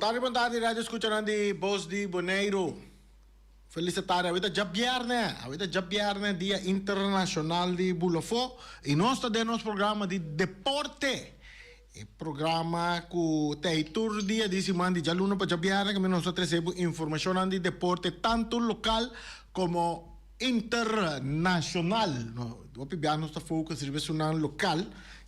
tarde, boa tarde, rádio escuchando de Voz de Bonaire. Feliz tarde, ahorita já viernes, Dia Internacional de Bulofó, e nós temos programa de deporte. O programa que tem todo dia de semana, de aluno para viernes, que nós recebemos informação de deporte, tanto local como internacional. O piano está focus na local,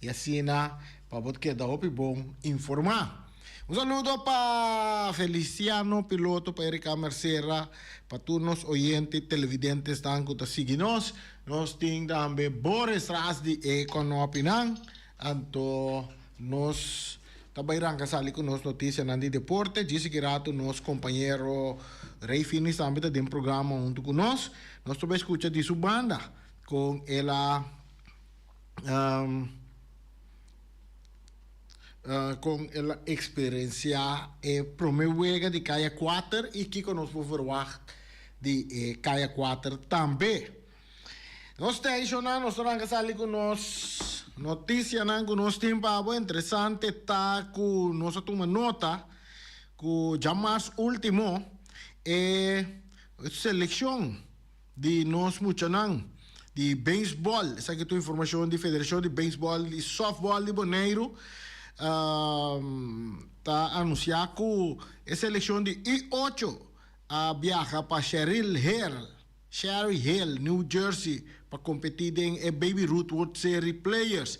e assim, para você dar bom informar. Un saludo para Feliciano, piloto, para Erika Mercera, para todos los oyentes, televidentes que nos siguen. Nos tenemos también Boris Rasdi con opinión. Anto nos trabalhamos casali con nos noticias de deporte. Dice que rato nos compañero Ray Finis también de un programa junto con nos. Nos también escucha de su banda con ella. Com a experiência promovida de Caia 4 e que conosco verwacht de Caia 4 também. Nós temos nós com nós notícia com nós tempo interessante tá com nós toma nota com jamais último seleção de nós muchanan de beisebol. Essa aqui é a informação de Federação de Beisebol e Softball de Bonaire. Está anunciado que a seleção de I8 viaja para Cherry Hill, New Jersey, para competir em Baby Ruth World Series Players.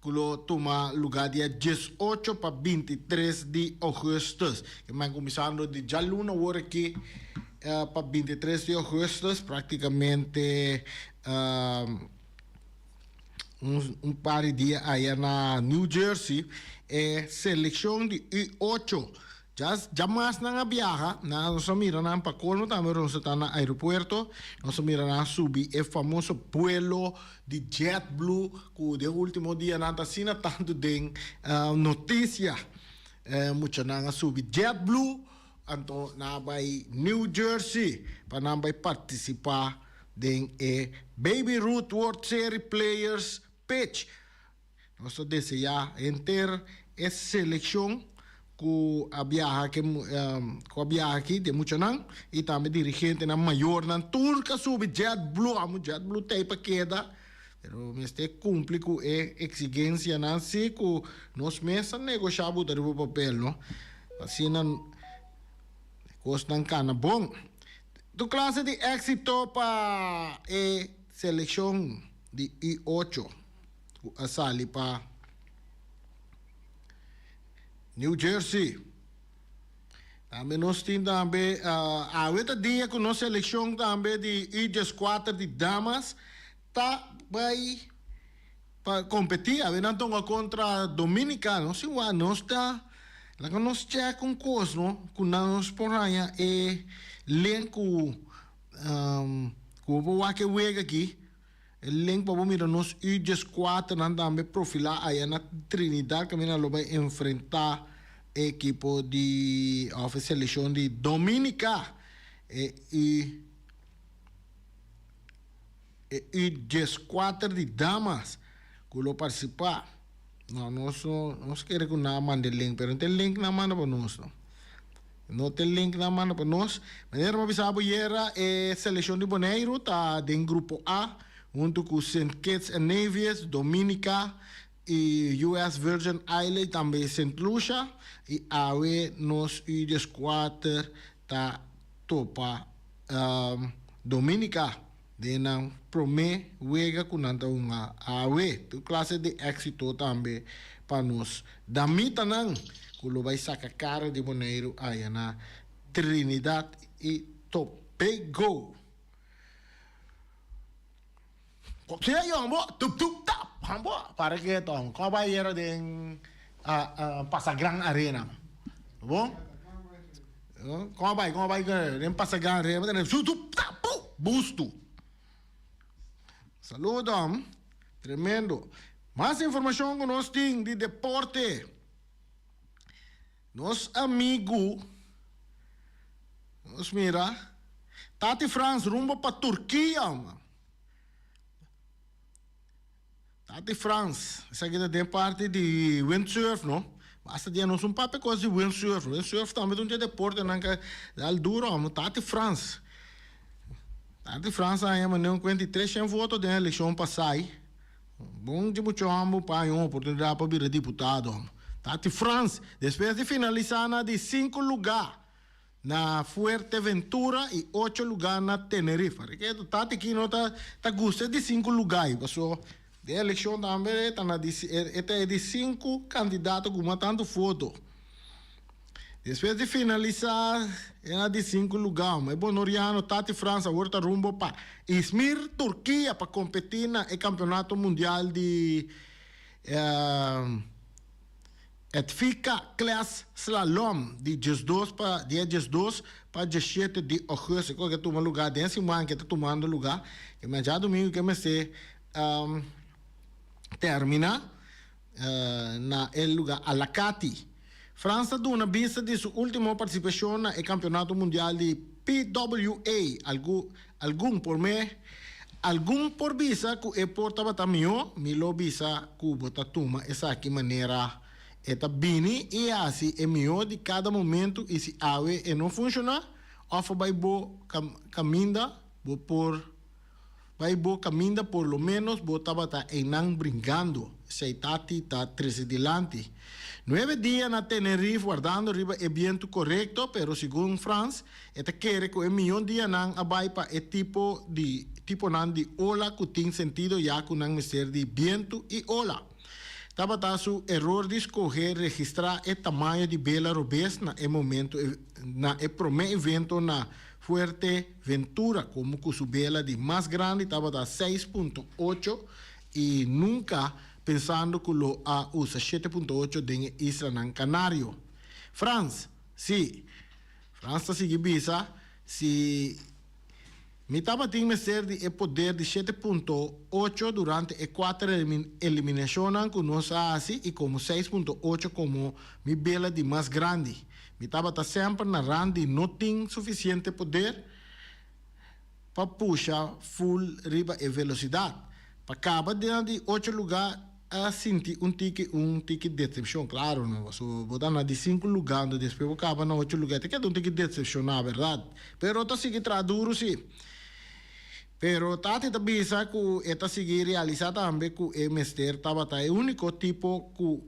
Que toma lugar dia 18 para 23 de agosto. Que vai começando de Jaluna, agora aqui para 23 de agosto, praticamente. Par de dias aí na New Jersey, seleção de I8. Já mais na viaja, nós miramos na Pacolmo, também nós estamos no aeroporto, nós miramos na subir o famoso vuelo de JetBlue, que de último dia não está sendo tanto de notícia, muito na subir JetBlue, então na vai New Jersey, para não vai participar de Baby Ruth World Series Players Pitch. Nós desejamos enter essa seleção que a viaja aqui de Muchanan e também dirigente na maior na turca sobre JetBlue tem para queda, pero este cumpre com a exigência na si que nós mesmos negociamos o papel, não? Assim não custa cana bom. Tu classe de éxito para a seleção de I8 a sair para New Jersey. Também nós temos também a outra dia com nossa seleção também de I4 de damas vai para competir. A ver, não contra Dominicana. Nós está lá que nós checa um curso, não? Com nós por aí elenco como que wega aqui elenco para mirar nos I4 não também profilar aí na Trinidad que mina lo vai enfrentar equipo de seleção de Dominica e I4 de damas que lo participar não nós queremos que não mande link, pero não tem link na manda para nós não. Não tem link na mão para nós. Mas nós sabemos que a seleção de Bonaire está em grupo A, junto com St. Kitts and Nevis, Dominica e US Virgin Islands, também St. Lucia. E aí nós I4 está topa Dominica. De não promete wega com nada uma awe. Tu classe de éxito também para nós. Da mita não. Kulo vai sacar cara de Bonaire aí na Trinidad e Tobago. Se aí ambo, tup tap, ambo, para que então, como vai ir de Pasagran Arena, bom? Como vai de Pasagran Arena, de tup tap, busto. Saludos, tremendo. Mais informação que nós temos de deporte. Nos amigo, nos mira, Tati France rumbo para Turquia, mano. Tati France, essa aqui tem parte de windsurf, não? Basta dia não são papel coisa de windsurf. Windsurf também um deporte não que dá duro, mas tá de França. Tá de França aí, mas não 53 votos da eleição passada. Bom de muito amo para uma oportunidade para vir deputado. Tá de França. Depois de finalizar na de 5 lugares na Fuerteventura e 8 lugares na Tenerife. Porque tá aqui não tá gosta de 5 lugares. Passou de eleição também tá na de 5 candidatos com tanto foto. Depois de finalizar na de 5 lugares, mas Bonoriano tá de França, agora rumbo para Izmir, Turquia, para competir no campeonato mundial de Etfica Class Slalom de 12 para 17 de agosto. Que toma lugar, desse ano que está tomando lugar, que me já domingo que me se termina na el lugar Alacati. França deu uma vista de sua última participação no campeonato mundial de PWA, algum por mês. Algum por visa que é portava também, milo visa que bota tuma essa aqui maneira eta bini e assim é melhor de cada momento e se ave e não funciona, ofa vai bo caminda por lo menos botava tá enang brincando, se tati tá 13 delante. 9 dias na Tenerife guardando riba é viento correto, pero segundo France, eta quer que é melhor dia nang abai pa é tipo nan de ola que tem sentido já que nang ser de viento e ola. Tava su error de escolher registrar o tamanho de Bela Robes na momento na primeiro evento na Fuerteventura, como que su Bela de mais grande estava 6.8 e nunca pensando que lo usa 7.8 de Isla nan Canario. France, sim. França sigue bisa, se me estava tendo ser de poder de 7.8 durante a 4 eliminações que nós assim e como 6.8 como me bela de mais grande. Me estava sempre na rand de não tem suficiente poder para puxar full riba e velocidade. Para acabar de 8 lugares a sentir um ticket de decepção, claro, não. So, botar na de 5 lugares, depois acaba na 8 lugares, que é um ticket de decepção, na verdade. Pero tá seguir traduro, sim. Pero tati também sabe que está seguir realizar também que o mester estava o único tipo que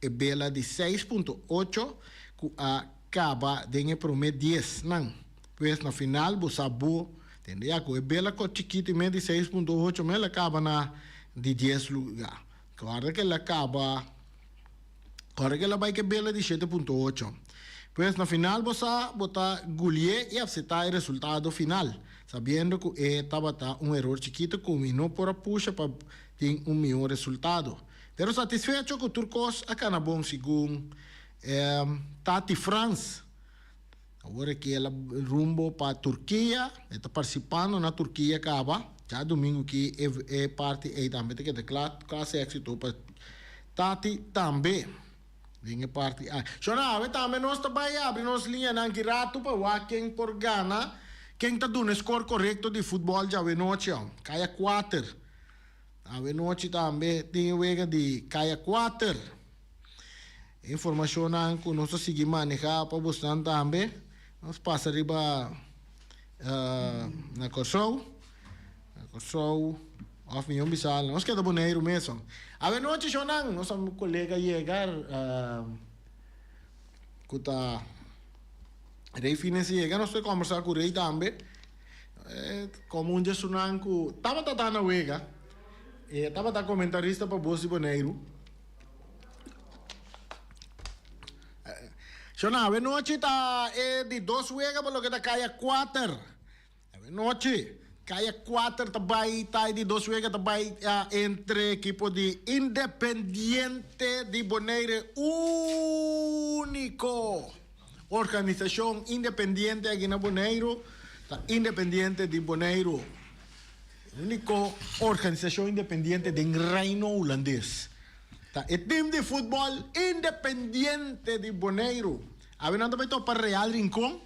é bela de 6.8 que acaba de prometer 10, não. Pois no final você sabe, entendeu? Que é bela com chiquito de 6.8, mas ela acaba na de 10 lugar. Claro que ela acaba, claro que ela vai que bela de 7.8. Pois no final você botar gulhe e aceitar o resultado final, sabendo que estava erro chiquito que não por a puxa para ter melhor resultado. Pero satisfecho que o Turcos acá na bom segundo Tati France. Agora que ela rumbo para a Turquia, está participando na Turquia acaba. Já domingo que é parte aí também que é classe éxito para Tati também. Vem parte ah. Chora, também nós também abre nossa linha na rato para quem por Gana, quem tá dando score correto de futebol já vem noite, caia 4. A noite também tem vega de caia 4. Informação que nós seguir manejar para você também. Nós passa riba na Corsou. So, of milhão bisal, nós que é boneiro mesmo. A noite chonang, nós somos colega chegar, kuta rei fines chegar, nós foi conversar com o rei também. Como um dia chonang ku, tava na wega, tava comentarista para Bosi Boneiro. Chonang, a noite tá de 2 wega para lo que tá caia 4. A noite caia 4 também, tá de 2 wegas também entre equipo de Independiente de Bonaire, único organização independiente aqui na Bonaire, tá Independiente de Bonaire, único organização independente do reino holandês. Tá o time de futebol Independiente de Bonaire. Havendo também para Real Rincón,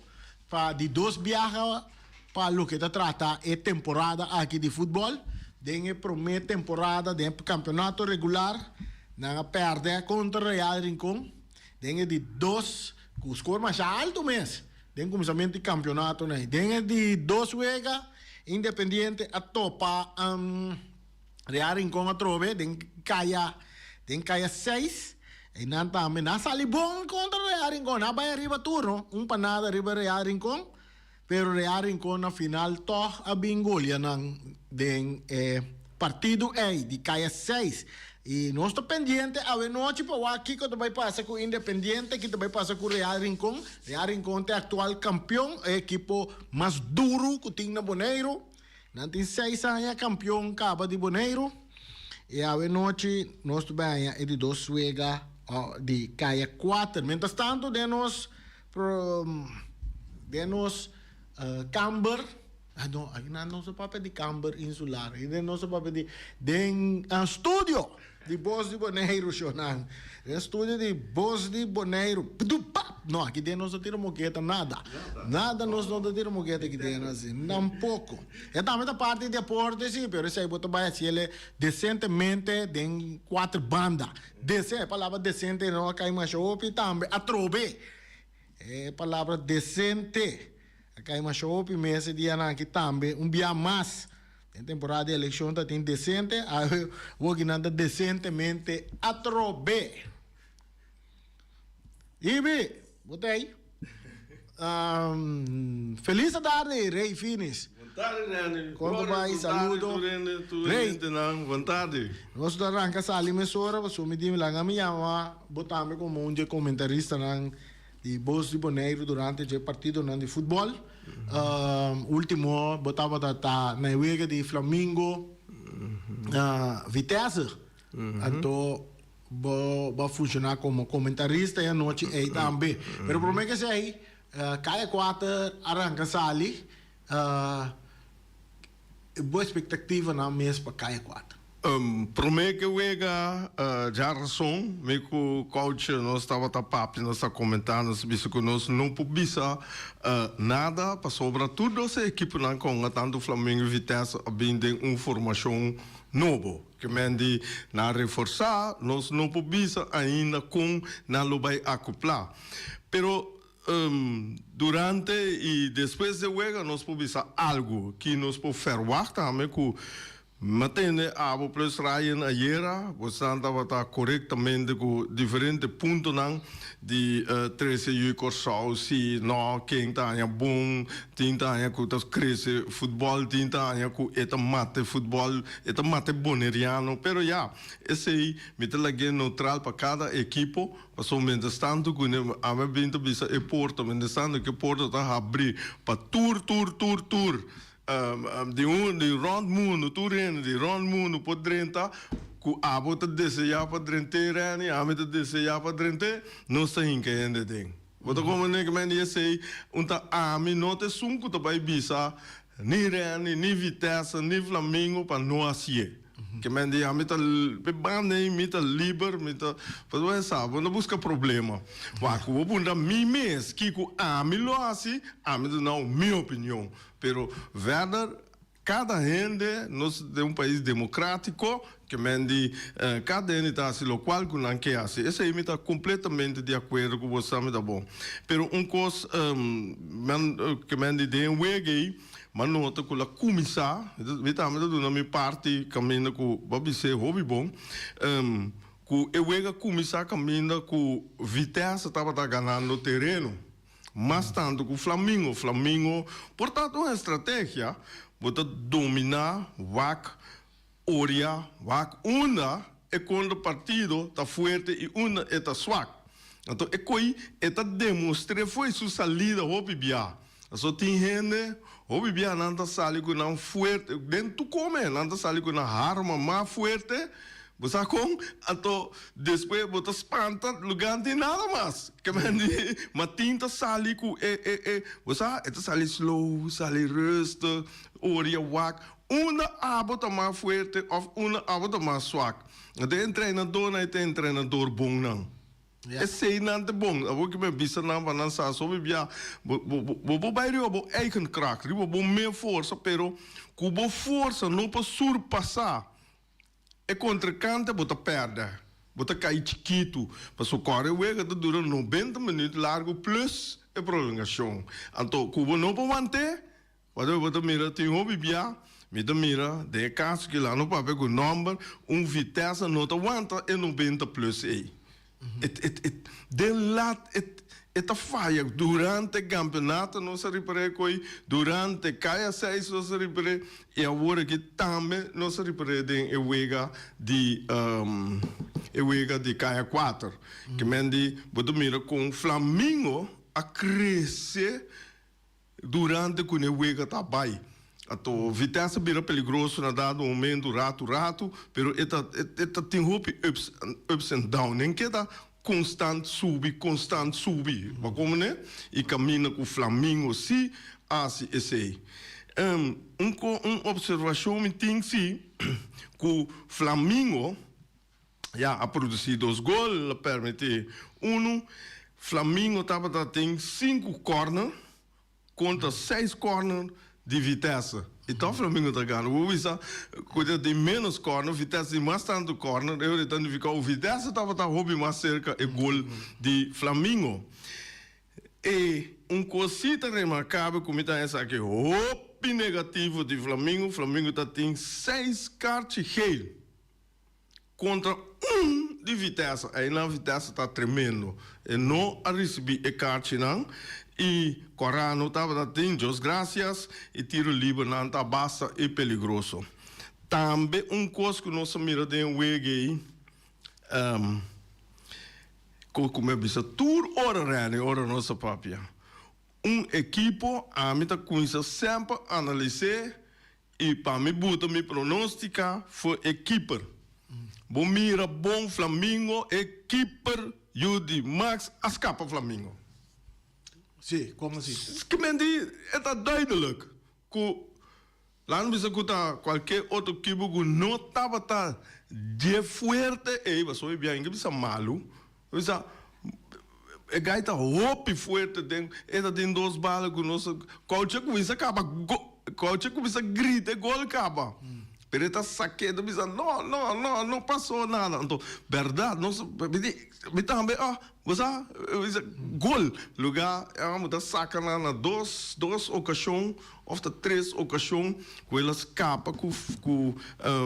para de 2 viajes para lo que trata é temporada aqui de futebol, tem a primeira temporada do campeonato regular, não perde contra Real Rincón, Dengue de 2, com o score mais alto mesmo. Dengue começamento de campeonato, né? Dengue de 2 juega, Independiente a topa, Real Rincón a trove, dengue caia 6. E não também, não sali bom contra o Real Rincón, não vai arriba turno, panada arriba Real Rincón, pero Real Rincón na final toch a bingolia ng partido de caia 6. E nós estamos pendentes a ver noite para o aqui que vai passar com o Independiente, que vai passar com o Real Rincón. Real Rincón é atual campeão, é equipo mais duro que tem na Boneiro. Não tem 6 anos campeão acaba de Boneiro. E a ver noite nós estamos de 2 suega de caia 4. Mientras tanto, denos Camber. No, não se papel de Camber insular. Não se papel de estúdio de Bos de Boneiro, Shonan. Estúdio de Bos de Boneiro. Não, aqui dentro não se tira moqueta, nada. Nada nós não tira moqueta aqui dentro, assim. Não pouco. É também da parte de deporte, sim, mas isso aí você vai ser decentemente de 4 bandas. A palavra decente não cai mais chope também. A trove. É palavra decente. Acá mais show mês dia na aqui também dia mais tem temporada de eleição tá tem decente o que nada decentemente a trobe Ibi botei feliz tarde Rei Finis quando vai saludo Rei vontade nós arranca sali mesora você me diz lá a minha botame como comentarista na de Bos de Boneiro durante o partido de futebol. Último, botava na wega de Flamengo, Vitesse. Então, vai funcionar como comentarista e a noite aí também. Mas o problema é que aí, cada 4 arranca ali, boa expectativa na mês para cada 4. Promete que wega já razão, meu coach nós estava papo, nós está comentando, nós disse que nós não publica nada para sobre tudo essa equipe não com tanto Flamengo e Vitesse abindem uma formação nova, que mende na reforçar, nós não publica ainda com na lobai acoplar, pero durante e depois de wega nós publica algo que nós podemos fazer também com Matende abo plus Ryan ayer, você andava corretamente com diferentes pontos de 13 yucos se não quem tá bom, tinha com tas cresce futebol, tinha com eta mate futebol, eta mate boneriano, pero esse aí me lagi neutral para cada equipo, passou menos tanto que a minha binta bisa e Porto, menos tanto que Porto tá abrir para tour. De round mundo, de round mundo por dentro, que a bota desejar para dentro, e a meta desejar para dentro, não sei em que ainda tem. Bota como nem que me disse, a mim não te sunco to vai bisa, nem Reni, nem Vitesse, nem Flamengo para não assim. Que me diz, a meta bebande, meta liber, meta, para sabe, não busca problema. Mas o bunda mi mês que a mim lo assim, a mim não minha opinião. Pero verdade, cada gente nós de país democrático que mende cada gente está assim lo qual que não quer assim. Esse aí me está completamente de acordo com você, me tá bom. Pero coisa que mende de wege mas nota que a comissar, vitamente do nome parte caminha com babise hobby bom, que eu wega comissar caminha com Vitesse estava ganhando terreno. Mas tanto que o Flamengo, portanto, uma estratégia para dominar uma é quando o partido está forte e uma está fraco. Então, é que está demonstrando foi sua salida ao Bibia. Só tem gente, o Bibia não está saindo com não forte, dentro come, não está saindo com uma arma mais forte. Você com, então depois você espanta, lugar não tem nada mais. Que mas tinta sali com você está sali slow, sali rust, oria wak, uma abota mais forte ou uma abota mais suave. Tem treinador não tem treinador bom não. Esse aí não é bom. Eu que me visa não vai lançar sobre bia, vou bairro vou eigen kracht, vou meer força, pero com força não pode surpassar. É contra canta, bota perda. Bota cai chiquito. Para o corre wega dura 90 minutos largo plus a prolongação. Então, Cuba não pode manter. Quando mira tem hobby bia, mira de caso que lá no papel com número, vitesse não aguanta e 90 plus aí. De lá esta falha durante o campeonato não se repare coi durante cada 6 não se repare e agora que também não se repare de wega de cada 4 que mendi bodo mira com Flamengo a crescer durante que o wega tá bai a vitesse bira perigoso na dado momento rato pero eta tem ups and down nem que dá constant subir. Mas como né? E caminha com o Flamengo, sim, assim, esse. Uma observação me tem sim, que o Flamengo já a produzir 2 gols, permite Flamengo estava tem 5 corners contra 6 corners de vitesse. Então o Flamengo está ganhando. O Uisa, quando tem menos corner, vitesse tem mais tanto corner, eu retendo ficar o vitesse estava roubando mais cerca o gol de Flamengo. E cosita remarcável como está essa aqui, roubo negativo de Flamengo. Flamengo tem 6 cartas gel contra 1 de vitesse. Aí na vitesse está tremendo. E não a receber a carta não. E Corano estava tendo Deus graças e tiro livre não está basta e perigoso. Também coisa que nós mira de wege como é bisa tur ora nossa papia. Equipo a mim tá coisa sempre analisar e para me botar me pronosticar foi equiper. Bom mira bom Flamengo equiper Yudi Max escapa Flamengo. Sim, como assim? Que mendi é duidelijk. Que lá não precisa escutar qualquer outro equipe que não estava de forte e vai só bem que precisa malo. Precisa é gaita roupa forte dentro. Ela tem 2 balas que nosso coach começa acaba coach começa grita gol acaba. Pero está saqueando, diz não passou nada. Então, verdade, não me também, você, gol, lugar, muita saca na 2 ocasiões, ou 3 ocasiões, que ela escapa com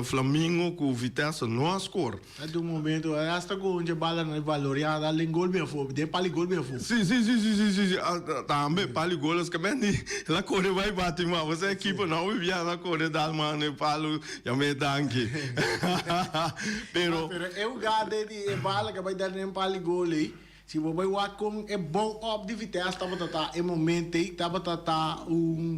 Flamengo, com Vitesse, não a score. É do momento, hasta com onde a bala não é valoriada, ali gol bem fofo, de pali gol bem fofo. Sim, também pali gol, que bem, lá corre vai bater, mas você é equipe não, e via lá corre dar mano, palo, já me danke. Pero é o gado de bala que vai dar nem pali gol aí. Se você vai com é bom op de vitesse, estava é momento aí, estava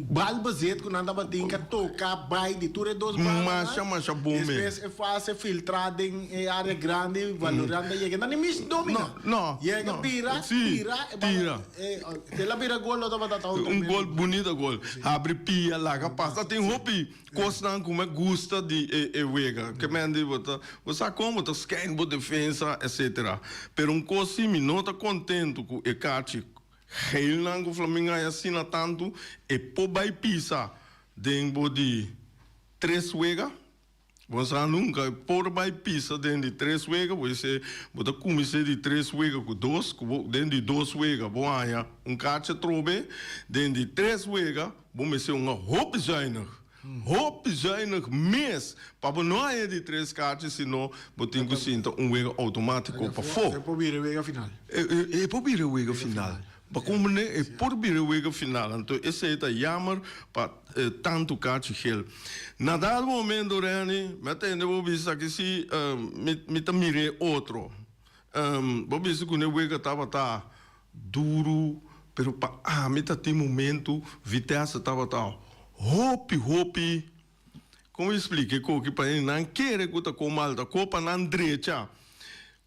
balbazete que não estava tem que tocar vai de tudo 2 balas. Mas bom mesmo. É fácil filtrar em área grande, valorando e não nem me domina. Não. E aí tira. Ela vira gol, estava gol bonito gol. Abre pia lá, que passa tem roupa, costa como gosta de wega. Que mende você como tá scan boa defesa, etc. Pero coisa não está contente com o carte heil o Flamengo assina tanto e pô vai pisa dentro de 3 wega você nunca por vai pisa dentro de 3 wega você bota começar de 3 wega com 2 dentro de 2 wega bom aí carte trobe dentro de 3 wega vamos ser roupa zainer Hoop zuinig mes. Para não é de 3 cartas, senão botem que sinta wega automático para fora. É para vir a wega final. É para vir a wega final. Para como é para vir a wega final. Então, esse é jammer para tanto cartas gel. Na dado momento, Rani, me atende vou ver que se me mire outro. Vou ver se quando a wega estava duro, pero para me tem momento, vitesse estava Hopi, como explique que para ele não quer que o malta copa na direita,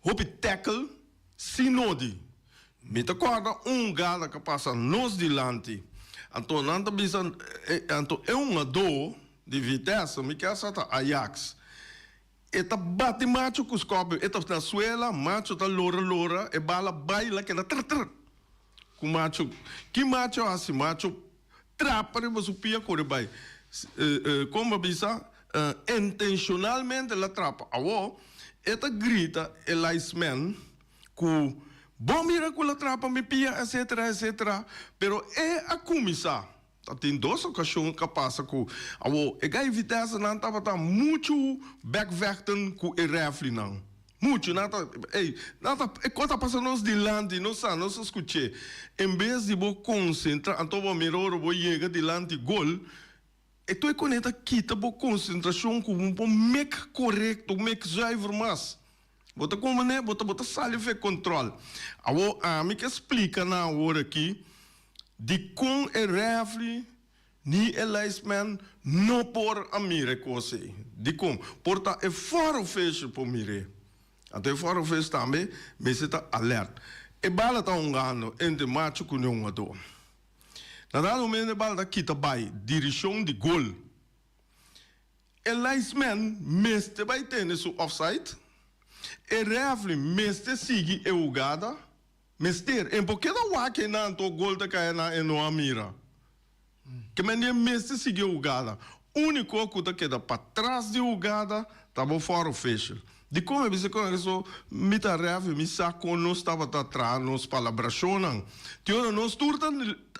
hopi tackle, sinodi, me te corda gala que passa nos dilante, então não tá pensando, então é dor de vitesse, me quer sata Ajax, eta bate macho com os copos, eta na suela, macho tá lora, e bala baila que na com macho, que macho assim macho trapare mas o pia corre vai como bisa intencionalmente la trapa awo esta grita el iceman que bom mira com a trapa me pia, etc. Pero a comissar. Tem duas ocasiões que passa com a Vitesse não estava muito backvechten com o rifle não. Muito, nada, quando passa nós de lante, nós escutamos. Em vez de você concentrar, então você mira você chega de lante gol, e tu conecta quita a concentração com um make correto, make zuiver mais. Bota como né, bota sali fe controle. A mim que explica na hora aqui de com o rifle ni Eliasman não por a mire coisa. De com porta é fora fecho por mire. Até fora fecho também, mas está alerta. E bala tá gano entre macho com um ado. Na dado momento bala da kita vai direção de gol. Eliasman mestre vai ter nesse offside. E rifle mestre sigue e ugada. Mestre, em porque da wake na to gol da cai na eno mira. Que mende mestre sigue ugada. Único que tá queda para trás de ugada, tava fora o fecho. De como você conhece, me tá rifle, me saco, nós estava atrás, nós palabracionam. Tiora nós turta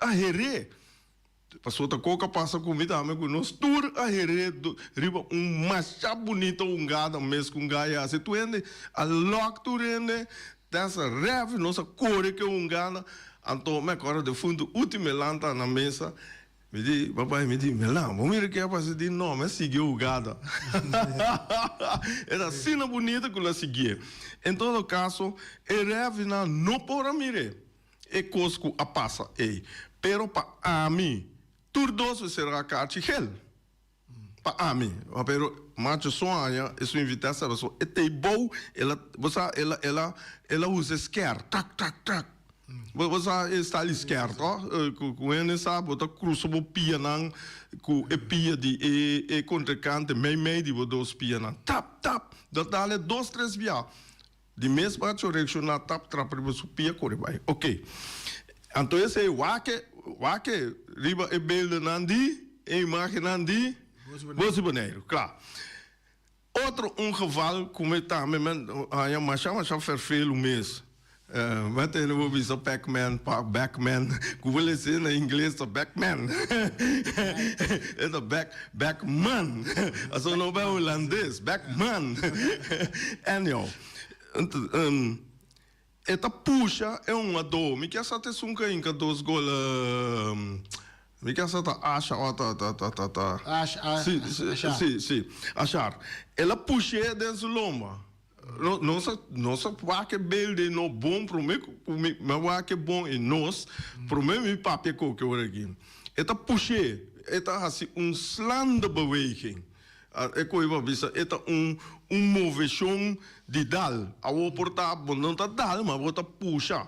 a herê. Passou a coca passa comida, amigo, nós tur a herê, riba machado bonito ungada, mesmo com gaia. Se tu ende, a lock tu ende, dessa rifle, nossa cor que ungada, então me agora de fundo, última lanta na mesa. Me diz, papai, me diz, Melan, vamos ver o que é para se dizer, não, mas seguiu o gado. Era cena bonita que ela seguia. Em todo caso, ele não pode mirar. E cosco a passa, pero para mim, tudo será carte gel. Para mim, pero macho sonha, isso invitar essa pessoa, e tem bom, ela usa scare, tac. Você está ali esquerdo, com ele sabe, você cruza o pia não, com o pia de contracante, meio de você pia não, tap, dá-lhe 2, 3 via, de mesma direção na tap, para você pia corre vai, ok. Então esse é o wake, riba e belde nandi, e imagem nandi, você boneiro, claro. Outro geval, como está, mas já vervelho mesmo. Wat en we zo Pac-Man, ik wil eens in Engels zo Backman. Het is Backman. Als we nou bij Hollandees, Backman. En joh, het puxa é ado. Me quer saber se inca dos gol. Me quer saber acha sim. Achar. Ela puxa dentro lomba. Nossa vaca belde no bom para mim vaca bom e nós para mim papi que eu aqui eta puxe eta assim slam de beweging é coisa bisa eta moveção de dal a o portar não tá dal mas bota puxa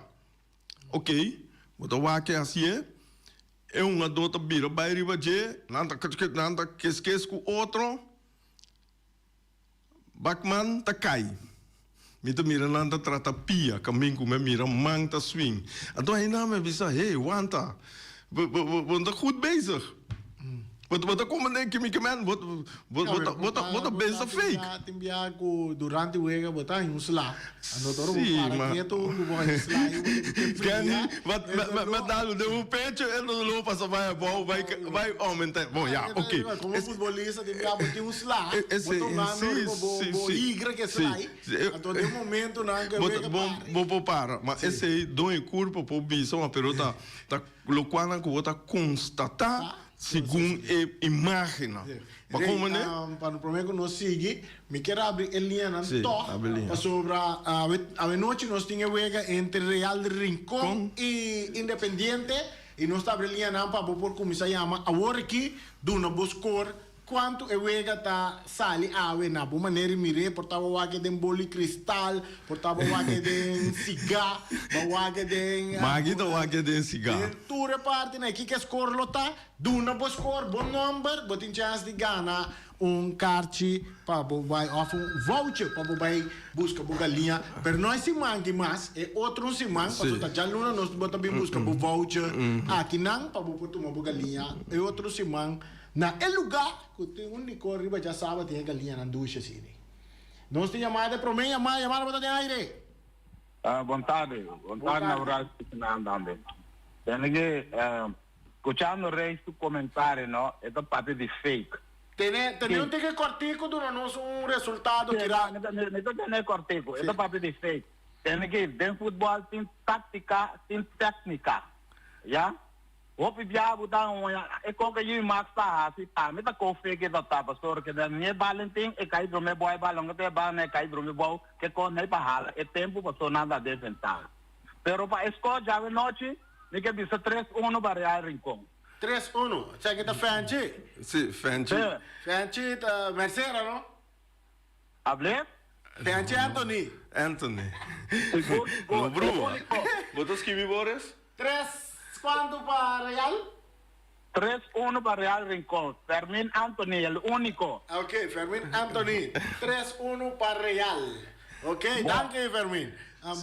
ok bota vaca assim é adota bira vai riba je nada que esquece com outro Backman tá cai. Mita mira nanda trata pia, caminho com me mira manta swing. Então aí não me bisa, hey, wanta. Você goed bezig. Wat komen denk je, Mickey Man? Wat bezig fake? Timbia ko durante o ega botar em usla. Ano toro para quieto, buat usla. Kani, wat dalo de um pecho, ele não lo passa vai aumentar. Bom, já, ok. Como futebolista timbia botar usla. Botar igra que sai. Então de momento não que vou para. Mas esse aí dói curva por bicho, uma pergunta tá loquana que vou constatar. Segundo a imagem. Mas como né? Para o problema que nós seguimos, me quero abrir a linha na toa. Sobre a noite nós tínhamos wega entre Real de Rincón e Independiente e nós está abrindo a linha para por como se chama. Agora aqui, do na buscor quanto é wega tá sali ave na boa maneira mire portava wage den boli cristal, portava wage den cigarro, wage den magita wage den cigarro. Tu reparte na que score lota, do na buscor bom number, botin chance de ganhar carte para vai off voucher para vai busca galinha, pero nós se mangue mais é outro se mangue, para tá já luna nós bota bem busca voucher, aqui não para botar uma galinha, é outro se mangue na lugar que tem único riba já sabe tem galinha na ducha assim. Nós temos chamada de promessa, chamada para ter aire. Buon tardi, na verdade, andando. Tem que, escuchando o rei tu comentário, não? É da parte de fake. Tem que cortico do nosso resultado que Não tem cortico, é da parte de fake. Tem que, dentro do futebol, tem tática, tem técnica. Já? O pibiabo dá é como que eu max tá assim, tá, me tá com fake da tapa, só que da minha balantim é cair do meu boy balão, que é bala, né, cair do meu boy, que com nem para hala, é tempo para só nada de inventar. Pero para escola já de noite, me que bisa 3-1 para Real Rincón. 3-1. Você que tá Fanchi? Sim, Fanchi. Fanchi tá Mercedes, não? Hablé? Fanchi Anthony. Anthony. Gol, Bruno. Botas que Boris? 3 quanto para Real? 3-1 para Real Rincón. Fermín Anthony, el único. Ok, Fermín Anthony. 3-1 para Real. Ok, danke Fermín.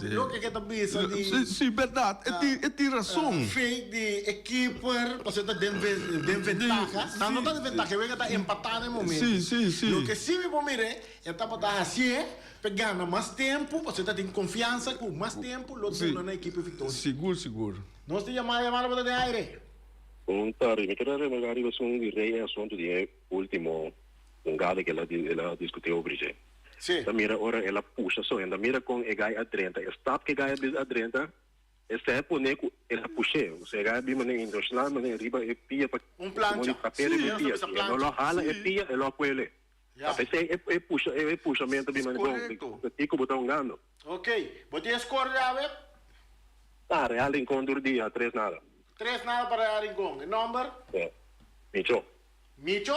Lo que tá pensando de... Sim, verdade. É tem razão. Fake de equiper, para você tá dentro ventaja. Não tá de ventaja, vai estar empatado no momento. Sim. Lo que sim me pomire, é tá para estar assim, pegando mais tempo, você tá tem confiança com mais tempo, lo tudo na equipe vitória. Seguro. Nós te chamada para ter aire. Un tardi, mi credo magari questo un direi assunto di ultimo ungada che la discutevo prima. Sì. Da mira ora ela puxa só, da mira com e gai a 30, e stop que gai a 30, e se pone cu ela puxe, se gai bima nem internacional, mas riba e pia para un plancha. Não lo hala e pia e lo quelle. Yeah. Apesar e puxamento bima com tico botão gando. Ok, bote score já, ver? Ah, Real encontro dia 3 nada. 3 nada para Real Rincón. El nombre? É. Micho. Micho?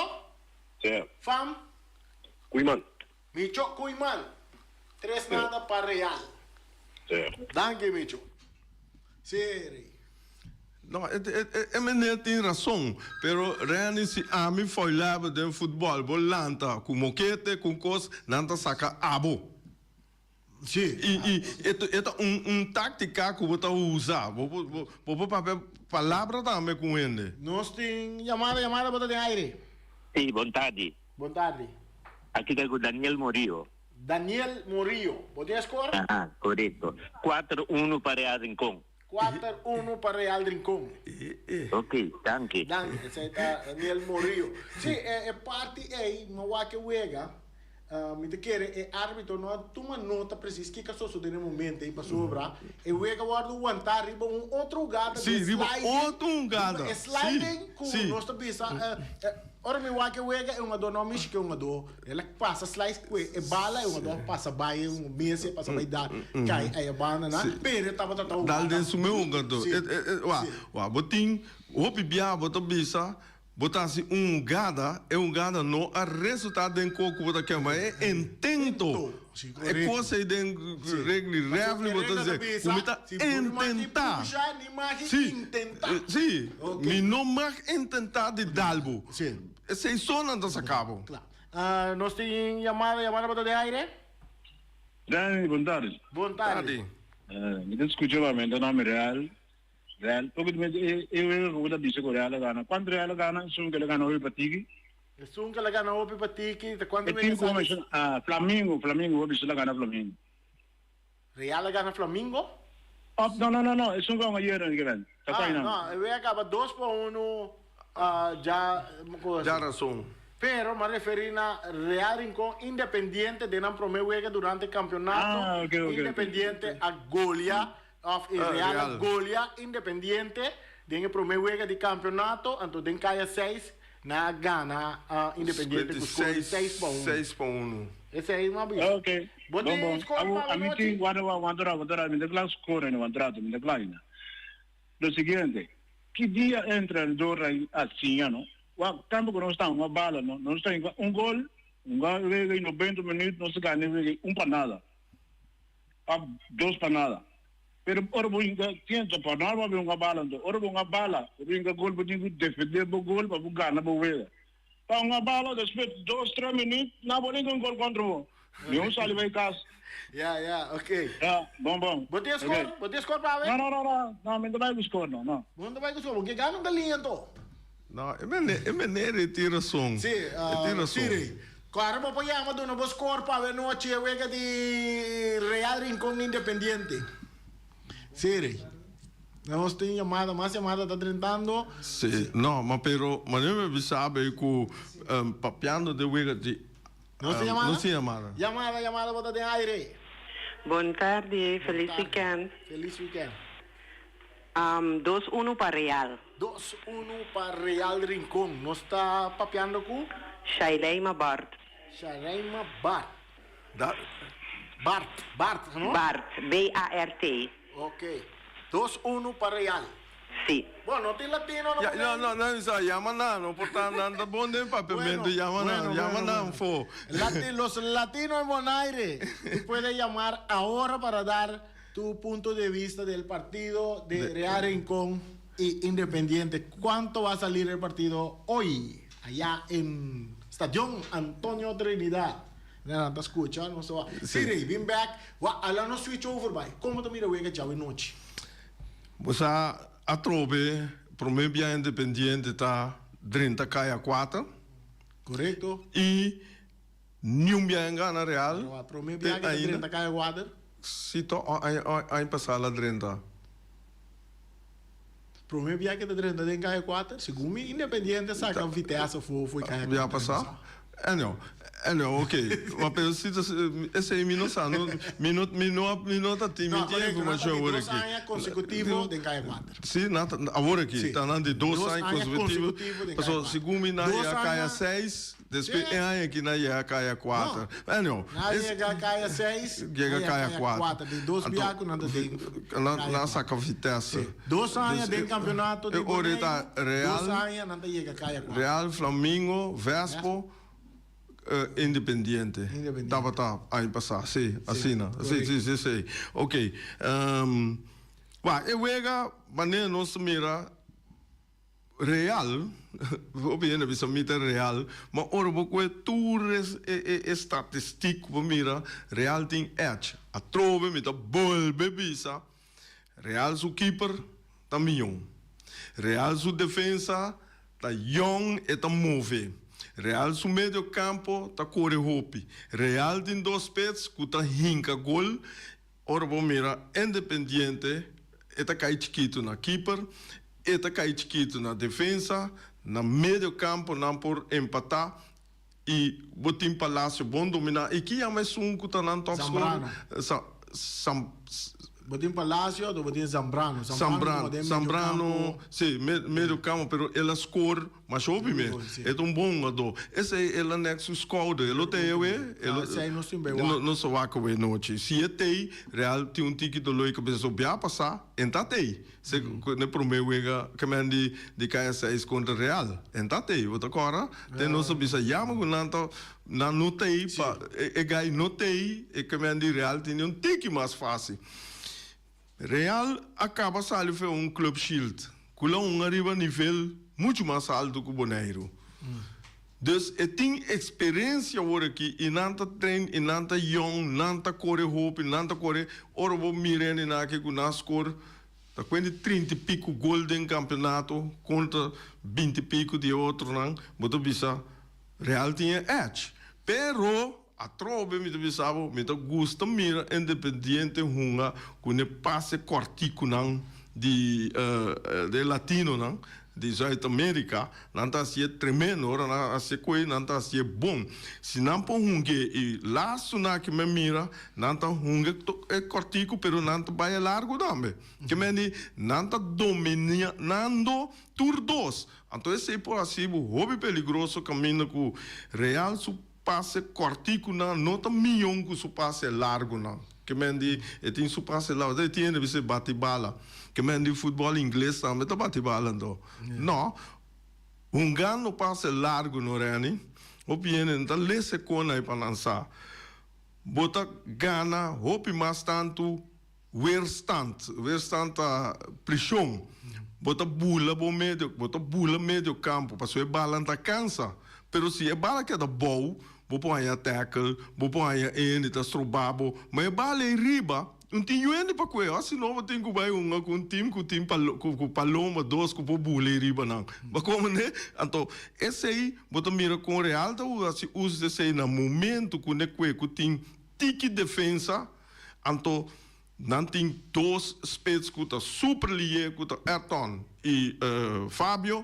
Sim. Fam? Cuiman. Micho Cuiman. 3 nada para Real. Sim. Danke, Micho. Sério. Não, meneer tem razão, pero Rani se a mim foi lá de futebol, bolanta, com moquete, com coisa, nanta saca abo. Sim. E é tática que você usa, vou papel palavra também com ele. Nós temos chamada para ter aire. Sì, buon tardi. Boa tarde. Aquí tengo Daniel Morillo. Daniel Murillo. Bote score? Correcto. 4-1 para Real Rincón. 4-1 para Real Rincón. Ok, danke. Danke, esse é Daniel Murillo. Sim, é parte aí, uma que wega. Me te quer é árbitro não toma nota precisa que só so no momento aí para sobrar e wega guarda o antar riba outro gada Sim, riba outro gada. Sliding com nossa bisa ora me wake wega é uma dona mish que uma do ela passa slice é bala é uma do passa vai mês passa vai dar cai aí a banana pere tava tratando dal den sume gado botin o bibia bota bisa botar assim gada não a resultado den coco botar que mas é intento é coisa aí den regra botar dizer comita intentar sim me não mais intentar de dalbo sim esse som não tá acabou claro nós tem chamada para ter aire Dani, buon tardi. boa tarde Mi discutevo a mente nome Real, porque eu vou dar bicho com Real gana. Quando Real gana, são que ele gana o patiki. São que ele gana o patiki, quando vem Flamengo o bicho lá gana Flamengo. Real gana Flamengo? Não, é só que uma year grande. Não, eu acaba 2-1 já razão. Pero me referí a Real Rincón Independiente de la promedio durante el campeonato. Independiente a Golia, Real Golia Independiente de la promedio de campeonato. Entonces, en calle 6, na gana Independiente con 6-1. Esse aí é uma bicha. Ok. Bom. A mim que guarda me declara score no contrato, me declara. Lo seguinte, que dia entra el Dora assim, não? O campo que não está uma bala, não está gol em 90 minutos, não se ganha para nada. 2 para nada. Pero ora vou tenta para nada, vai uma bala, ora uma bala, vinga gol, vou defender o gol, para ganhar a ver. Para uma bala, depois 2-3 minutos, não vou nem gol contra o. Nenhum sali vai casa. Ok. Bom. Botei score para ver? Não, me vai score, não. Não vai score, porque ganha um talento. Não, é maneira de tirar som. Sim, Claro, vamos llamar de nuevo score para ver noche juega de Real Rincón Independiente. Sí, não tem llamada, mais llamada está tentando. Sim, não, mas eu me sabe que papiando de wega de Não tem llamada? Não tem llamada. Llamada, bota de aire. Boa tarde, feliz weekend. Feliz weekend. 2-1 para Real. 2-1 para Real Rincón. Não está papeando com Shaileima Bart. Sharaima Bart. Da, Bart, não? Bart, B-A-R-T. Ok. 2-1 para Real. Sim. Bom, não tem latino, não. não, isso aí, não, portanto, anda bom de papamento, não, for. Los latinos en Bonaire, tú puedes llamar ahora para dar tu punto de vista del partido de Real Rincón y Independiente. ¿Cuánto va a salir el partido hoy? Allá en Estadio Antonio Trinidad. No te escucha, no se va. Siri, been back. Ala no switch over, by. ¿Cómo te mira, güey, que chavo noche? Você a trobe, primeiro dia Independiente tá 30 cai a 4 Correcto. e nenhum dia engana Real. No, promedio viaje de 30 cae water. Se to aí passar lá 30. Promedio viaje de 30 de cae water. Según mi Independiente saca un viteazo foi cae. Já passar? Não, ok. Uma pessoa, esse aí não sabe, minuto tem informação agora aqui. 2 anos consecutivos de cae water. Sim, agora aqui, está andando de 2 anos consecutivos. Passou segundo na ia caia 6, depois é aqui na ia caia 4. Não. Chega caia 6, Chega caia 4. De 2 biacos nada tem. Na saca vitesse. 2 anos de campeonato de Real, 2 anos nada chega caia 4. Real, Flamengo, Vespo. Independiente. Tá, aí passar, sim, assina. Sim. Ok. Eu vega, maneira não se mira Real, obviamente bisa mira Real, mas ora porque todas estatísticas mira Real tem edge. A trove mita bolbe bisa. Real su keeper tá milhão. Real su defensa tá young e tá move. Real su medio campo tá corre hopi. Real tem 2 pets que tá hinca gol. Ora bom mira Independiente eta cai chiquito na keeper, eta cai chiquito na defensa, na medio campo não por empatar e botim Palácio bom dominar. E que é mais que tá na top score. Botín Palacio, do Botín Zambrano. Zambrano, sim, meio campo, pero ela score, mas ouve mesmo. É um bom ado. Esse é ela nexo score, ela tem esse aí não se bem. não se vai com noite. Se é tem, Real tem um ticket do loi que precisa subir passar, então tem. Se no primeiro que me de caia 6 contra Real, então tem. Outra coisa, tem nosso bisa yama com não tem, e gai não tem, e que me de Real tem um ticket mais fácil. Real acaba saindo foi club shield, que lá arriba nível muito mais alto que o Bonaire. Dus tem experiência agora aqui, e nanta trein, e nanta young, nanta corre hope, nanta corre, ora vou mirar na que com na score, tá quando 30 pico golden campeonato contra 20 pico de outro não, botou bisa Real tinha edge, pero a trobe me bisabo me gusta mira Independiente hunga com ne passe cortico não de latino não de Sul-América não tá se tremendo ora não se coi não tá se bom se não por hunge e lá suna que me mira não tá hunge é cortico pero não tá vai largo também que me não tá dominando tur dos então esse por assim o hobby peligroso caminho com Real passe cortico não tá milhão que su passe largo não que mendi tem su passe largo ele tem você bate bala que mendi futebol inglês também tá bate bala não gano passe largo no reni opinião tá lesse com aí para lançar bota gana hopi mais tanto weerstand a pressão bota bula medio campo para sua bala tá cansa pero se é bala que é da boa vou pôr aí a tackle, vou pôr aí a ele, tá estrobabo, mas a bala é riba, um time ainda para coisa, assim não vai ter que vai com um time com paloma, dois com bule riba não. Mas como né? Então, esse aí, bota mira com o Real, assim usa esse aí no momento com o time tique defesa, então não tem dois spits que tá super lié com Ayrton e Fábio,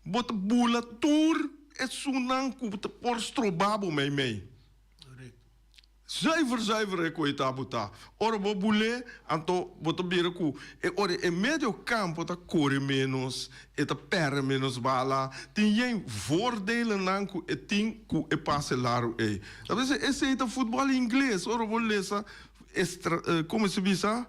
bota bula tour é sunang que tá por strobabo meio. Zuiver é coisa buta. Ora bo bule, anto bota bira ku. Ora e medio campo ta corre menos, e ta perde menos bala. Tem voordelen nan ku e ting ku e passe laro e. Dat is esse é futebol inglês. Ora bo lesa como se diz é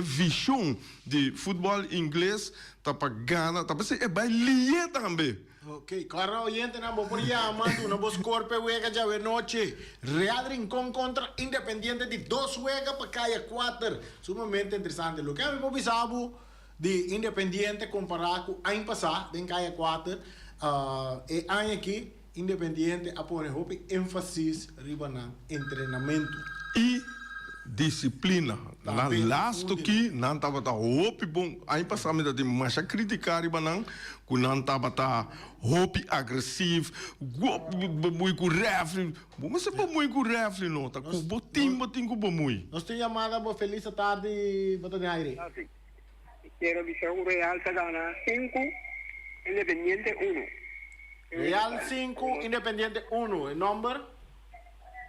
visão de futebol inglês tá para Gana, tá para ser é baile também. Ok, caro oyente, na por llamando, no vos corpe juega ya de noche. Real Rincón contra Independiente de 2 juega para calle 4. Sumamente interesante. Lo que a mí me pensaba de Independiente comparado con año pasado en calle 4, e año aquí Independiente a poner énfasis riba na entrenamiento. E disciplina. Na last aqui, não estava tá hopi bom. Aí passamos a ter mais a criticar riba não, que não estava tá hopi agressivo, muito refri. Mas é muito com refri não, tá com botim com bomui. Nós temos chamada por feliz tarde, Botão de Aire. Quiero visitar un Real se gana 5, Independiente 1. Real 5, Independiente 1. El nombre?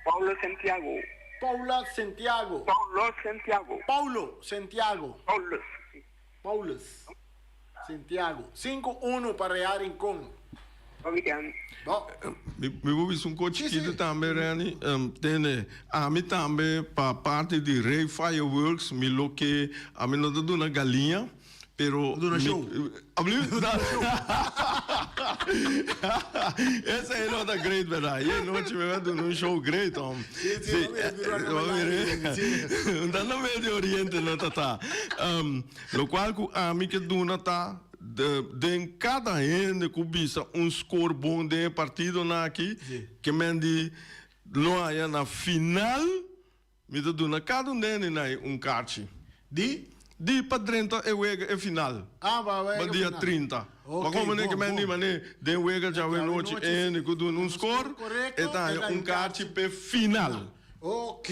Paulo Santiago. Paula Santiago. Paulo Santiago. Paulo Santiago. Paulo. Paulos Santiago. 5-1 para Real Rincón. Obrigado. Me vou ver um coach que também, Rani, tem a mim também para parte de Ray Fireworks, me loque a mim não dou na galinha, pero do show. Essa é outra great, verdade. E noite me vendo num show great, sim. Não no Médio Oriente não tá. Lo qual a mim que duna tá de cada ano que bisa score bom de partido na aqui que mendi não há na final me duna cada ano na karte di para 30 é final vai dia 30 mas como nem que mendi mané de wega já vem noite ano que duna score e tá karte para final. Ok,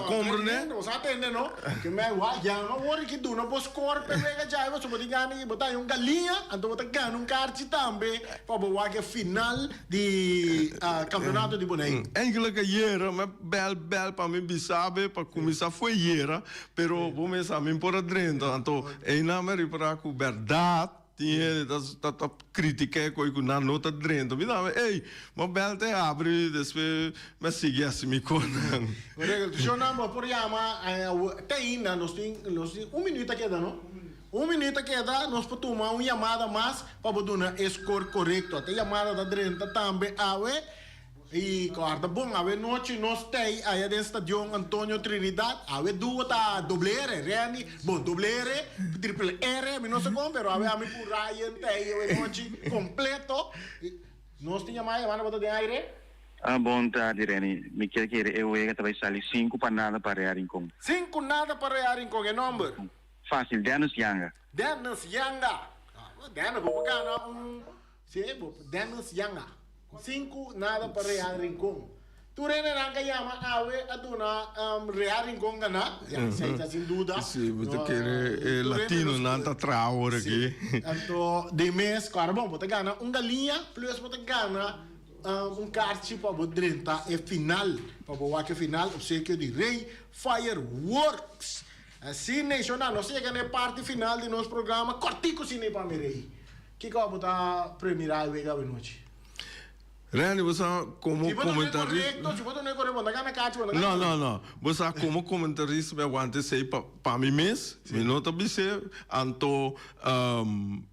compreende? Você atende, não? Que me já não hora que tu não pode score pega já você pode ganhar botar galinha, então você ganha kart também para boa que final de campeonato de boneco. Eigenlijk jaren, mas bel para mim bisabe para começar foi jaren, pero vou me saber por dentro, então é na meri para com verdade. Tinha dat critica coi com na nota dentro. Me dava, ei, mas bel te abre, depois me sigue assim me conan. Correto, tu chama por chama, tem ainda nós tem minuto queda, não? Minuto queda, nós podemos tomar uma chamada mais para botar um score correto. Até chamada da dentro também, e corta bom, noite nós tem aí no estádio Antônio Trinidad, duas tá doblere, Reni, bom doblere, triple R, não sei como, pero a mim por Ryan tem noite completo. Nós tinha mais, mana botar de aire. Bom tarde, Reni. Me quer que eu vai sair 5 para nada para Real Rincón. 5 nada para Real Rincón, que número? Fácil, Dennis Yanga. Dennis Yanga. Dennis, vou pegar Dennis Yanga. 5 nada para Real Rincón. Tu rene nanga llama aduna Real Rincón gana, sem dúvida. Sim, você quer latino nanta traor aqui. Então, de mês, claro, bom, você ganha galinha, plus você ganha kart para o 30 é final, para o que final, o sei que de Ray Fireworks. Assim, nacional, nós chegamos na parte final do nosso programa, cortico cine para me rei. Que vai botar premiar e a noite. Rani, você como comentarista... Não. Você como comentarista me aguenta sei para mim mesmo. Me nota bem então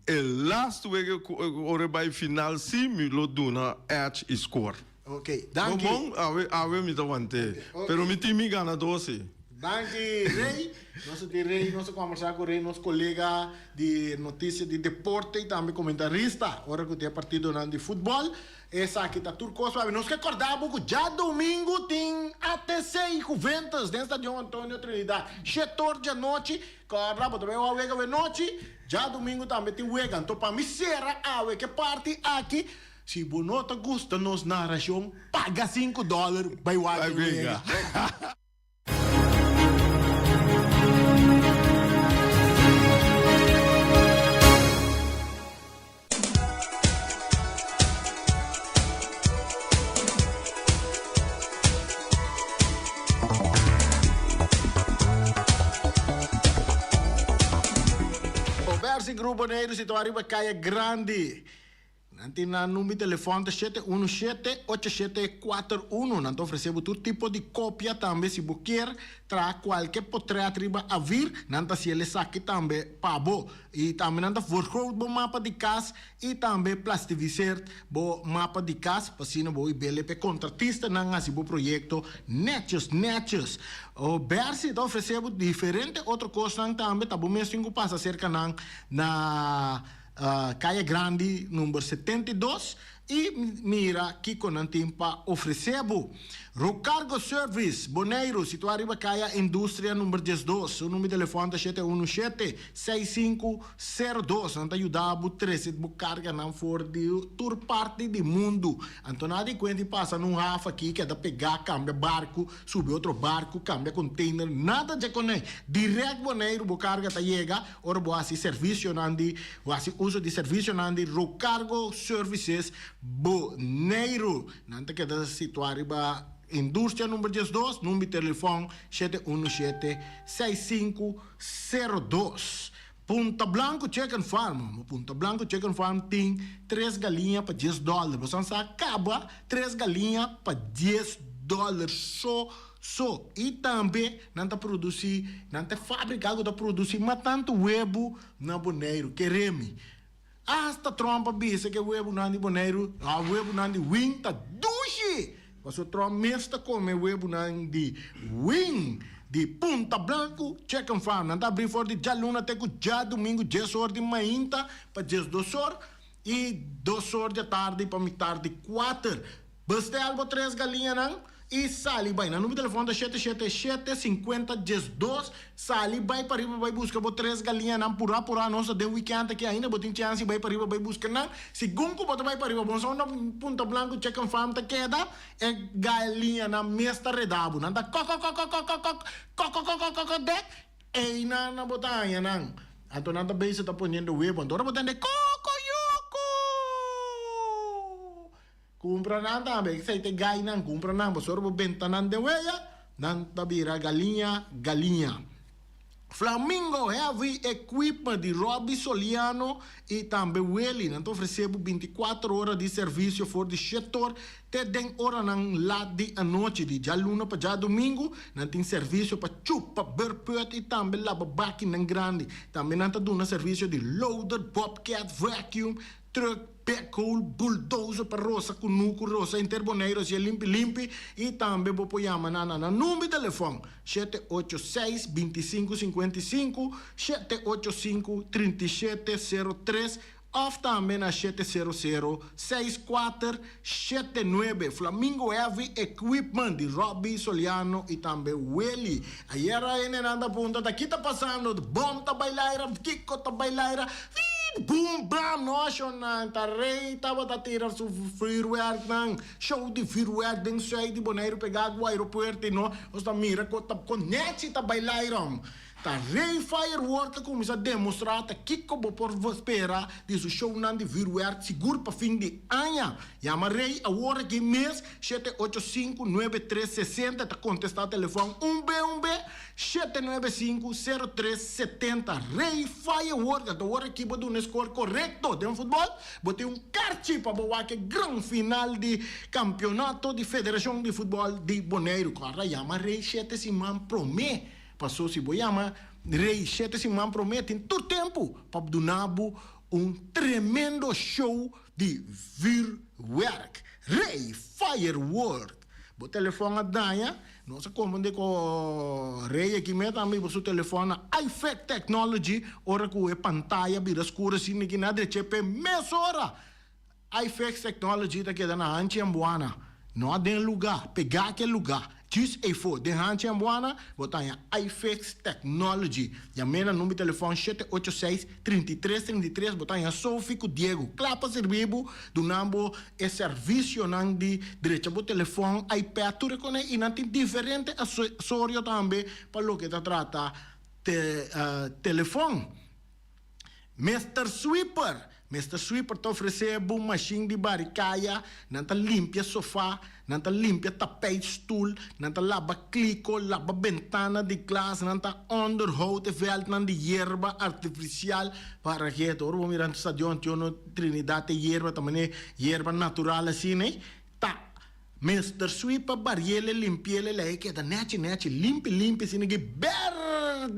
el last week ora by final sim me lo duna edge score. Ok, danke. Bom, ave me aguante. Pero mi time gana 12. Danke, Rei. Nós de Rei, nós conversar com o Rei, nosso colega de notícia de deporte e também comentarista. Agora que tem partido de futebol. Essa aqui tá turcoso, sabe? Nós que acordamos que já domingo tem ATC e Juventus dentro de Antônio Trinidad. 7 de noite, acordamos também o Awega de noite. Já domingo também tem Wega. Então, para mim, será a que parte aqui. Se você não gosta da nossa narração, paga $5. Vai Wega. Versi Grupo Neiro, se tu arriba Caia Grande. Nanti na número de telefone 717-8741. Nanti oferecemos todo tipo de cópia também. Se você quer, traz qualquer portrait arriba a vir. Nanti se ele saque também pabo. E também nanti vergroot o mapa de casa. E também plastificeert o mapa de casa. Para assim, você bele para contratista. Nanga se o projeto netjes. O Bersi oferecemos diferente outra coisa também. Tá bom mesmo que passa cerca na Caia Grande, número 72. E mira aqui com a timpa oferecemos Rocargo Service, Boneiro, situado em Caia Indústria, número 12. O número de telefone é 717-6502. Não te ajudava a trazer carga não for de tour parte do mundo. Então, nada de quando passa num rafa aqui, que é da pegar, cambia barco, subir outro barco, cambia container, nada de com ele. Direto Boneiro, o carga te chega, ora boa serviço, nandi, uso de serviço, nandi, Rocargo Services, Boneiro. Não te queda situado em Indústria número 12, número de telefone 717-6502. Punta Blanco Chicken Farm. Punta Blanco Chicken Farm tem 3 galinhas para $10. Você acaba 3 galinhas para $10 só. E também não está produzindo, não está fabricado, está produzindo mas tanto huevo na Boneiro. Queremos. Hasta trompa bisa que huevo não de Boneiro, a huevo não de wing tá duche. Mas o trompa mesta come huevo não de wing. De Punta Blanco, Chicken Farm. Não está abrindo fora de já luna até que já domingo, 10 horas de manhã, para 2 horas. E 2 horas da tarde, para metade de 4. Basta algo 3 galinhas, não? E sali vai. No número de telefone é 777-50-12. Sali vai para riba, vai buscar 3 galinhas, não? Pura, nossa, de weekend que ainda, botem chance, vai para riba, vai buscar, não? Segundo, bota vai para riba, bom, só na Punta Blanco, Chicken Farm, tá queda, é galinha na mesta redabo, não? Tá dek, ei, na botanha, não? Então, não tá bem, você tá ponendo huevo, então, botando compra nada, bem, se te gai não compra nada, só o benta não de weia, não tá vira galinha. Flamingo Heavy Equipment de Robbie Soliano e também Welly, não oferecemos 24 horas de serviço for de setor, até 10 horas lá de a noite, de já luna para já domingo, não tem serviço para chupa, berput e também lava máquina grande, também não tá dando serviço de loader, bobcat, vacuum, truck, backhoe, bulldozer para roça, cunuco, roça, interboneiro, se limpe, e também vou pôr na número de telefone, 786-2555, 785-3703, ou também na 700-6479, Flamingo Heavy Equipment, de Robbie Soliano e também Welly. Aí era aí, nada ponta, daqui tá passando, bom tá bailaira, Kiko tá bailaira, boom, bam, notion na tarei, tava a tirar su freeware nang show de freeware dentro sai de Boneiro pegar o aeroporto no, os da mira com conecte tá bailairam. Tá rei firework começa a demonstrar que como por espera disso show não de freeware seguro para fim de ano. Chama rei a hora que mês 785-9360 tá contestar telefone 1B 795-0370. Rei firework a hora que botou um score correto de futebol, botei kart para boa que grande final de campeonato de Federação de Futebol de Boneiro. Cara, chama rei 7 semana promete. Passou se boiama, rei 7 semanas promete em todo tempo para donar tremendo show de firework. Rei firework. bo telefone a danha, não se como de ko rei aqui me também bo su telefone iFact technology, ora ku e pantalla bira escura sin que nada chepe mesora. iFact technology tá queda na hanche ambuana. Não há den lugar, pegar aquele lugar. Diz aí for, de hanche ambuana, botar em iFact technology. Já mena número de telefone 786-3333, botar em Sofico Diego. Clapa servibo do nambo é serviço nang de direita bo telefone, iPad, tudo com e não tem diferente acessório também para o que tá trata telefone. Mr. Sweeper te oferece uma machine de barricaia, não te limpia sofá, não te limpia tapete, stoel, não te lava clico, lava ventana de classe, não te onderhoud de veld de erva artificial, para que tu vamos mirar no stadion, Trinidad de erva, também erva natural assim, né? Tá. Mr. Sweeper barriele limpiele lei que da nete limpi sini que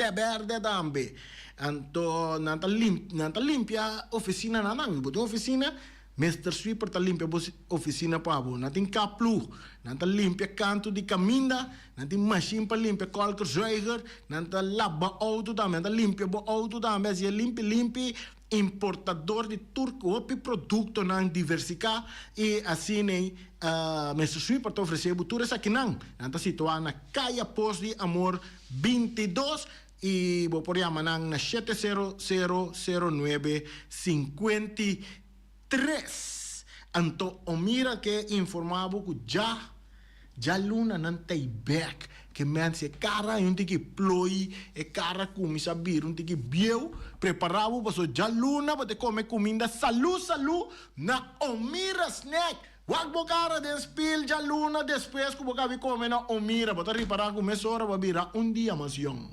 verde tambe. Anto nanta limpia oficina nanang, buto oficina Mr. Sweeper ta limpia oficina pabo, natin kaplu, nanta limpia canto di caminda, natin machine pa limpia kalkerzuiger, nanta laba auto também, nanta limpia bo auto também, se limpi importador de turco opi produto nang diversica e assim Mr. Sweeper te oferece butura sa kinang, nanta situada na Caia Pos de Amor 22 e vou por manang na 700953. Anto omira que informavo que já luna não tem back que mense cara um tiki ploi e cara kumi sabir um tiki bieu preparavo para já luna para comer comida salu na omira snack. Wag mo cara de spill já luna depois que bocavi comer na omira para reparar com mesora para virar dia mais young.